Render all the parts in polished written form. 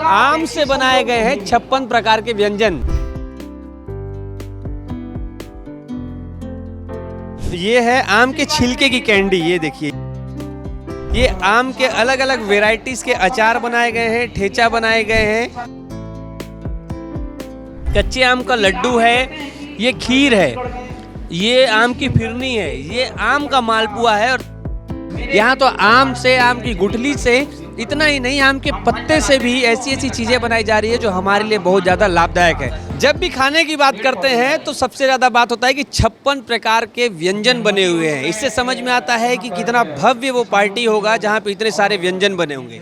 आम से बनाए गए हैं 56 प्रकार के व्यंजन। ये है आम के छिलके की कैंडी, ये देखिए। ये आम के अलग अलग वेराइटीज के अचार बनाए गए हैं, ठेचा बनाए गए हैं, कच्चे आम का लड्डू है, ये खीर है, ये आम की फिरनी है, ये आम का मालपुआ है। और यहाँ तो आम से, आम की गुठली से, इतना ही नहीं, आम के पत्ते से भी ऐसी ऐसी चीज़ें बनाई जा रही है जो हमारे लिए बहुत ज़्यादा लाभदायक है। जब भी खाने की बात करते हैं तो सबसे ज़्यादा बात होता है कि 56 प्रकार के व्यंजन बने हुए हैं। इससे समझ में आता है कि कितना भव्य वो पार्टी होगा जहाँ पे इतने सारे व्यंजन बने होंगे।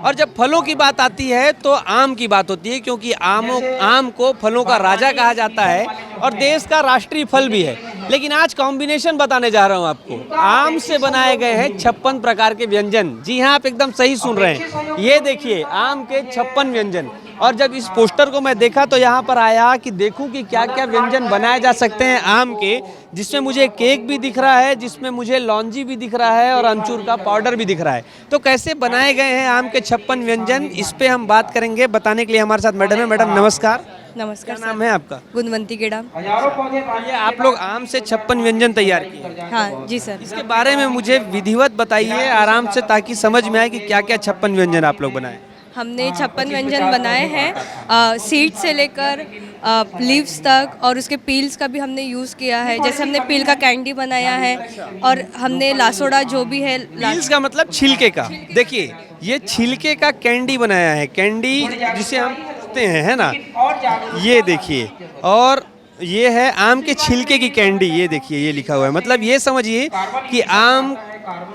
और जब फलों की बात आती है तो आम की बात होती है, क्योंकि आम को फलों का राजा कहा जाता है और देश का राष्ट्रीय फल भी है। लेकिन आज कॉम्बिनेशन बताने जा रहा हूँ आपको। आम से बनाए गए हैं 56 प्रकार के व्यंजन। जी हाँ, आप एकदम सही सुन रहे हैं। ये देखिए, आम के 56 व्यंजन। और जब इस पोस्टर को मैं देखा तो यहाँ पर आया कि देखूं कि क्या क्या व्यंजन बनाए जा सकते हैं आम के, जिसमें मुझे केक भी दिख रहा है, जिसमें मुझे लौंजी भी दिख रहा है और अमचूर का पाउडर भी दिख रहा है। तो कैसे बनाए गए हैं आम के 56 व्यंजन, इस पे हम बात करेंगे। बताने के लिए हमारे साथ मैडम है। मैडम नमस्कार। नमस्कार। क्या नाम है आपका? गुणवंती गेड़ा। ये आप लोग आम से 56 व्यंजन तैयार किए हैं? हाँ जी सर। इसके बारे में मुझे विधिवत बताइए आराम से, ताकि समझ में आए कि क्या क्या 56 व्यंजन आप लोग बनाए। हमने 56 व्यंजन बनाए हैं, सीड से लेकर लीव्स तक, और उसके पील्स का भी हमने यूज़ किया है। जैसे हमने पील का कैंडी बनाया है, और हमने लासोड़ा जो भी है, पील्स का मतलब छिलके का। देखिए, ये छिलके का कैंडी बनाया है, कैंडी जिसे हम कहते हैं, है ना। ये देखिए, और ये है आम के छिलके की कैंडी। ये देखिए, ये लिखा हुआ है। मतलब ये समझिए कि आम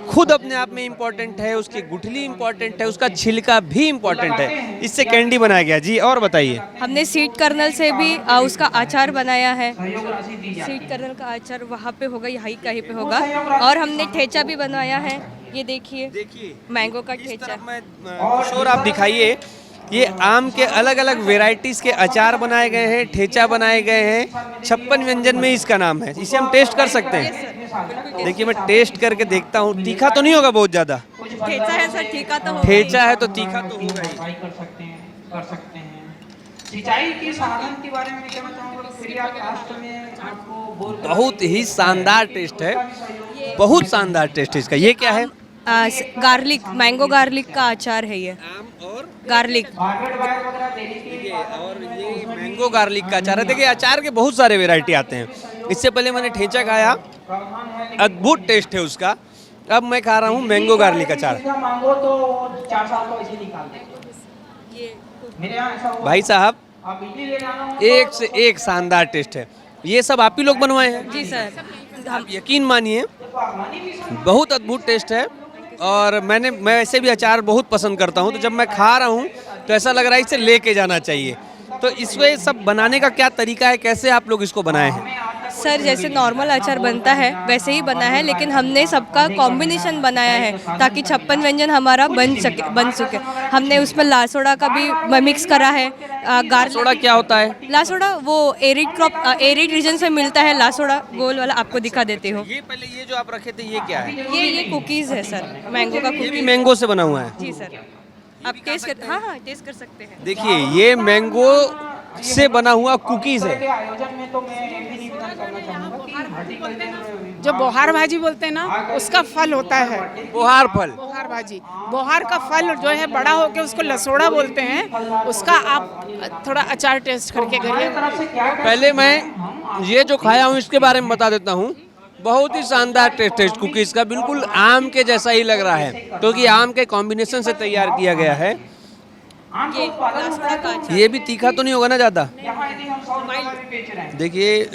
खुद अपने आप में इम्पोर्टेंट है, उसकी गुठली इम्पोर्टेंट है, उसका छिलका भी इम्पोर्टेंट है। इससे कैंडी बनाया गया। जी, और बताइए। हमने सीड कर्नल से भी उसका अचार बनाया है। सीड कर्नल का अचार वहाँ पे होगा, यहाँ कहीं पे होगा। और हमने ठेचा भी बनाया है। ये देखिए, मैंगो का ठेचा। किशोर, आप दिखाइए। ये आम के अलग अलग वेराइटीज के अचार बनाए गए हैं, ठेचा बनाए गए हैं। 56 व्यंजन में इसका नाम है। इसे हम टेस्ट कर सकते हैं। देखिए, मैं टेस्ट करके देखता हूँ। तीखा तो नहीं होगा बहुत ज्यादा? ठेचा है सर, तीखा तो होगा। ठेचा है तो तीखा तो होगा ही। कर सकते हैं। सिंचाई के साधन के बारे में कहना चाहूँगा, फिर आप लास्ट में आपको बोल। बहुत ही शानदार टेस्ट है, बहुत शानदार टेस्ट है इसका। ये क्या है? गार्लिक, मैंगो गार्लिक का अचार है ये। आम और गार्लिक। देखिए, और ये मैंगो गार्लिक का अचार है। देखिए, अचार के बहुत सारे वैरायटी आते हैं। इससे पहले मैंने ठेचा खाया, अद्भुत टेस्ट है उसका। अब मैं खा रहा हूँ मैंगो गार्लिक अचार। मांगो तो 4 साल तो ऐसे निकाल देंगे। मेरे यहाँ ऐसा हुआ। भाई साहब, आप बिजली ले जाना हो एक से एक शानदार टेस्ट है। ये सब आप ही लोग बनवाए हैं? जी सर। आप यकीन मानिए, बहुत अद्भुत टेस्ट है। और मैं वैसे भी अचार बहुत पसंद करता हूँ, तो जब मैं खा रहा हूँ तो ऐसा लग रहा है इसे लेके जाना चाहिए। तो इसमें सब बनाने का क्या तरीका है, कैसे आप लोग इसको बनाए हैं? सर, जैसे नॉर्मल अचार बनता है वैसे ही बना है, लेकिन हमने सबका कॉम्बिनेशन बनाया है ताकि 56 व्यंजन हमारा बन सके। हमने उसमें लासोड़ा का भी मिक्स करा है। लासोड़ा क्या होता है? लासोड़ा वो एरिड रीजन से मिलता है। लासोड़ा गोल वाला आपको दिखा देती हूँ। ये पहले ये जो आप रखे थे, ये क्या है? ये कुकीज़ है सर, मैंगो का ये भी कुकीज़। मैंगो से बना हुआ है? जी सर, आप टेस्ट कर, हाँ टेस्ट कर सकते हैं। देखिए, ये मैंगो से बना हुआ कुकीज है। आयोजन में तो मैं एक भी निवेदन करना चाहूँगा कि हॉर्टिकल्चर जो बोहार भाजी बोलते हैं ना, उसका फल होता है बोहार फल। बोहार भाजी। बोहार का फल जो है बड़ा होके उसको लसोड़ा बोलते हैं। उसका आप थोड़ा अचार टेस्ट करके करिए। पहले मैं ये जो खाया हूँ इसके बारे में बता देता हूँ। बहुत ही शानदार टेस्ट है इस कुकीज़ का, बिल्कुल आम के जैसा ही लग रहा है, क्योंकि आम के कॉम्बिनेशन से तैयार किया गया है। ये भी तीखा तो नहीं होगा ना ज़्यादा? देखिए,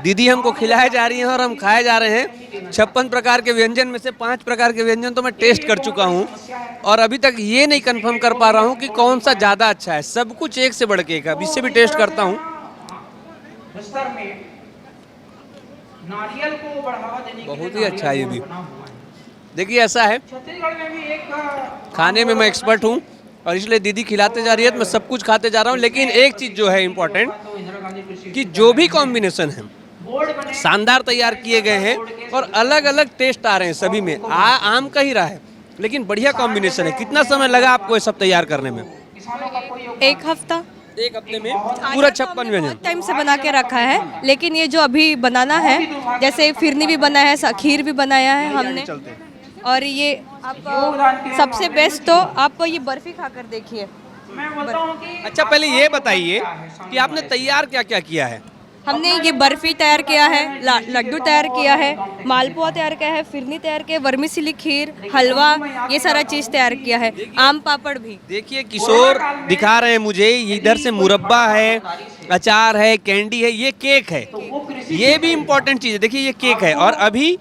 दीदी हमको खिलाए जा रही हैं और हम खाए जा रहे हैं। 56 प्रकार के व्यंजन में से 5 प्रकार के व्यंजन तो मैं टेस्ट कर चुका हूँ, और अभी तक ये नहीं कंफर्म कर पा रहा हूँ कि कौन सा ज़्यादा अच्छा है। सब कुछ एक से बढ़ के एक। अब इससे भी टेस्ट करता हूँ। नारियल को बढ़ावा देने के लिए बहुत ही अच्छा है ये भी। बना हुआ है। देखिए, ऐसा है, छत्तीसगढ़ में भी एक खाने में मैं एक्सपर्ट हूँ और इसलिए दीदी खिलाते जा रही है तो मैं सब कुछ खाते जा रहा हूँ। लेकिन एक चीज़ जो है इम्पोर्टेंट, कि जो भी कॉम्बिनेशन है शानदार तैयार किए गए हैं और अलग अलग टेस्ट आ रहे हैं सभी में। आम का ही रहा है, लेकिन बढ़िया कॉम्बिनेशन है। कितना समय लगा आपको ये सब तैयार करने में? किसानों का कोई एक हफ्ता एक हफ्ते में पूरा 56 व्यंजन। बहुत टाइम से बना के रखा है, लेकिन ये जो अभी बनाना है, जैसे फिरनी भी बनाया है, खीर भी बनाया है हमने। और ये आप सबसे बेस्ट तो आप ये बर्फी खाकर देखिए। मैं बोलता हूँ कि अच्छा पहले ये बताइए कि आपने तैयार क्या क्या किया है। हमने ये बर्फी तैयार किया है, लड्डू तैयार किया है, मालपुआ तैयार किया है, फिरनी तैयार किया है, वर्मीसिली खीर, हलवा, ये सारा चीज़ तैयार किया है, आम पापड़ भी। देखिए किशोर दिखा रहे हैं मुझे, इधर से मुरब्बा है, अचार है, कैंडी है, ये केक है, ये भी इम्पोर्टेंट चीज़ है। देखिए ये केक है, और अभी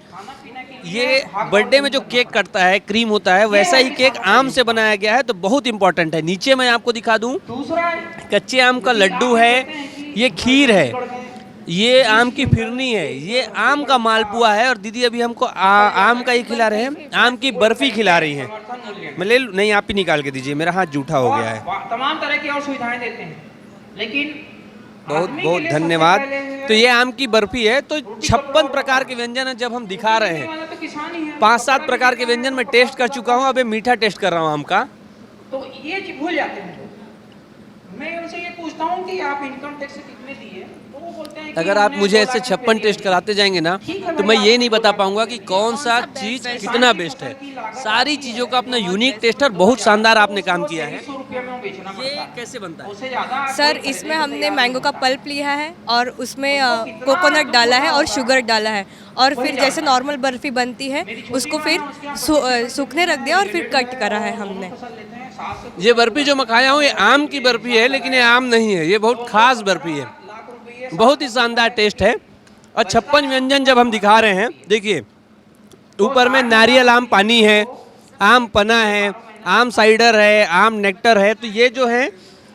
ये बर्थडे में जो केक कटता है, क्रीम होता है, वैसा ही केक आम से बनाया गया है, तो बहुत इंपॉर्टेंट है। नीचे मैं आपको दिखा दूं, दूसरा कच्चे आम का लड्डू है, ये खीर है, ये आम की फिरनी है, ये आम का मालपुआ है, और दीदी अभी हमको आम का ही खिला रहे हैं, आम की बर्फी खिला रही हैं। मैं ले लूं? नहीं, आप ही निकाल के दीजिए, मेरा हाथ जूठा हो गया है। तमाम तरह की और सुविधाएं देते हैं, लेकिन बहुत आदमी के बहुत लिए सबसे धन्यवाद। पहले तो ये आम की बर्फी है, तो 56 प्रकार के व्यंजन है जब हम दिखा रहे हैं। वाला तो किसान ही है। 5-7 प्रकार के व्यंजन मैं टेस्ट कर चुका हूँ, अभी मीठा टेस्ट कर रहा हूँ आम का। तो ये चीज़ भूल जाते हैं लोग। मैं उनसे ये पूछता हूँ कि आप इनकम टैक्स कितने दिए, तो वो बोलते हैं कि अगर आप हमने मुझे 2 ऐसे लाख 56 रुपए टेस्ट दिए। कराते जाएंगे ना, तो मैं ये नहीं बता पाऊंगा कि कौन सा चीज़ कितना बेस्ट है। सारी चीज़ों का अपना यूनिक टेस्ट है, और बहुत शानदार आपने काम किया है। 100 रुपये में वो बेचना ये पड़ता है। कैसे बनता है? उससे ज़्यादा सर, इसमें हमने मैंगो का पल्प लिया है, और उसमें कोकोनट डाला है और शुगर डाला है, और फिर जैसे नॉर्मल बर्फी बनती है उसको फिर सूखने रख दिया और फिर कट करा है हमने। ये बर्फी जो मैं खाया हूँ, ये आम की बर्फी है, लेकिन ये आम नहीं है, ये बहुत खास बर्फी है, बहुत ही शानदार टेस्ट है। और 56 व्यंजन जब हम दिखा रहे हैं, देखिए ऊपर में नारियल आम पानी है, आम पना है, आम साइडर है, आम नेक्टर है, तो ये जो है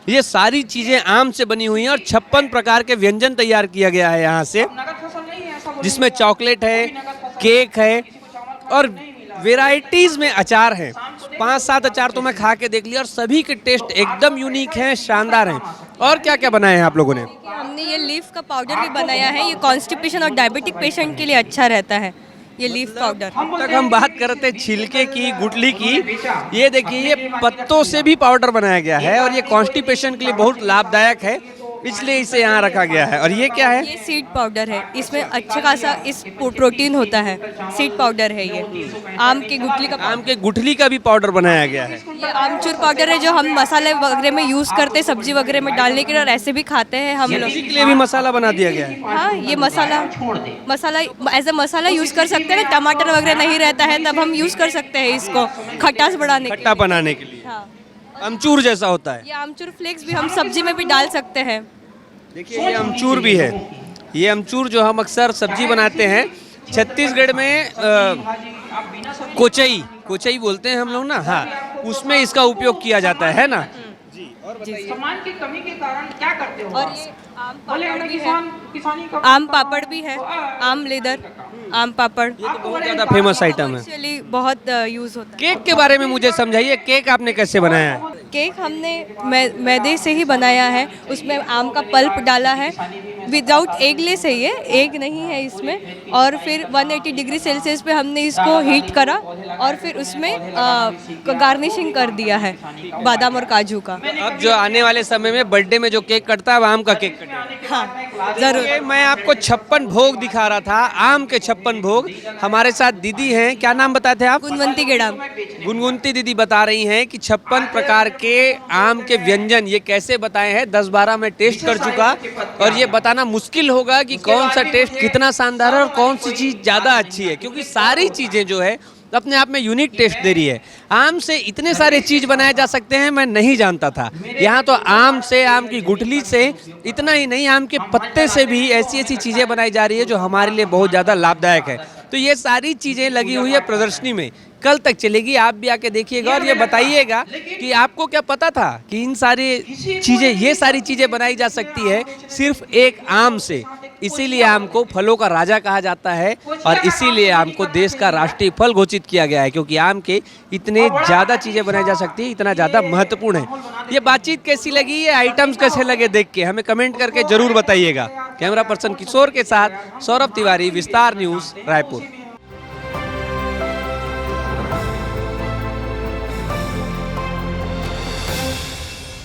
ये सारी चीज़ें आम से बनी हुई हैं, और 56 प्रकार के व्यंजन तैयार किया गया है यहाँ से, नगद फसल नहीं है, ऐसा जिसमें चॉकलेट है, केक है, और वेराइटीज़ में अचार हैं। 5-7 अचार तो मैं खा के देख लिया, और सभी के टेस्ट एकदम यूनिक हैं, शानदार हैं। और क्या क्या बनाए हैं आप लोगों ने? हमने ये लीफ का पाउडर भी बनाया है, ये कॉन्स्टिपेशन और डायबिटिक पेशेंट के लिए अच्छा रहता है, ये लीफ पाउडर। अब तक हम बात कर रहे थे छिलके की, गुठली की, ये देखिए ये पत्तों से भी पाउडर बनाया गया है, और ये कॉन्स्टिपेशन के लिए बहुत लाभदायक है, इसलिए इसे यहाँ रखा गया है। और ये क्या है? ये सीड पाउडर है, इसमें अच्छा खासा इस प्रोटीन होता है, सीड पाउडर है ये, आम की गुठली का आम के गुठली का भी पाउडर बनाया गया है। ये आमचूर पाउडर है जो हम मसाले वगैरह में यूज़ करते हैं, सब्जी वगैरह में डालने के लिए, और ऐसे भी खाते हैं हम लोग। सब्जी के लिए भी मसाला बना दिया गया है। हाँ, ये मसाला एज अ मसाला यूज़ कर सकते हैं, टमाटर वगैरह नहीं रहता है तब हम यूज़ कर सकते हैं इसको खटास बढ़ाने के लिए। खट्टा बनाने के लिए हाँ, अमचूर जैसा होता है। ये आमचूर फ्लेक्स भी हम सब्जी में भी डाल सकते हैं। देखिए ये अमचूर भी है, ये अमचूर जो हम अक्सर सब्जी बनाते हैं, छत्तीसगढ़ में कोचई बोलते हैं हम लोग ना, हाँ, उसमें इसका उपयोग किया जाता है ना। सामान की कमी के कारण क्या करते हो? और ये आम बोले पापड़ हमने भी है, किसानी का आम पापड़ भी है, आम लेदर आम पापड़ ये तो बहुत ज़्यादा फेमस आइटम है। एक्चुअली बहुत यूज़ होता है। केक के बारे में मुझे समझाइए, केक आपने कैसे बनाया है? केक हमने मैदे से ही बनाया है, उसमें आम का पल्प डाला है, विदाउट एगलेस है ये, एग नहीं है इसमें, और फिर 180 डिग्री सेल्सियस पे हमने इसको हीट करा, और फिर उसमें गार्निशिंग कर दिया है बादाम और काजू का। अब जो आने वाले समय में बर्थडे में जो केक कटता है, वो आम का केक कटेगा। हाँ, ज़रूर। ये मैं आपको 56 भोग दिखा रहा था, आम के 56 भोग। हमारे साथ दीदी हैं, क्या नाम बताए थे आप? गुणवंती गेड़ाम। गुनगुनती दीदी बता रही हैं कि 56 प्रकार के आम के व्यंजन ये कैसे बताए हैं। 10-12 में टेस्ट कर चुका, और ये बताना मुश्किल होगा कि कौन सा टेस्ट कितना शानदार है और कौन सी चीज़ ज़्यादा अच्छी है, क्योंकि सारी चीज़ें जो है अपने आप में यूनिक टेस्ट दे रही है। आम से इतने सारे चीज़ बनाए जा सकते हैं, मैं नहीं जानता था। यहाँ तो आम से, आम की गुठली से, इतना ही नहीं, आम के पत्ते से भी ऐसी ऐसी चीज़ें बनाई जा रही है जो हमारे लिए बहुत ज़्यादा लाभदायक है। तो ये सारी चीज़ें लगी हुई है प्रदर्शनी में, कल तक चलेगी, आप भी आके देखिएगा और ये बताइएगा कि आपको क्या पता था कि इन सारी चीज़ें, ये सारी चीज़ें बनाई जा सकती है सिर्फ एक आम से। इसीलिए आम को फलों का राजा कहा जाता है, और इसीलिए आम को देश का राष्ट्रीय फल घोषित किया गया है, क्योंकि आम के इतने ज़्यादा चीज़ें बनाई जा सकती है, इतना ज़्यादा महत्वपूर्ण है। ये बातचीत कैसी लगी, ये आइटम्स कैसे लगे देख के हमें कमेंट करके जरूर बताइएगा। कैमरा पर्सन किशोर के साथ सौरभ तिवारी, विस्तार न्यूज़, रायपुर।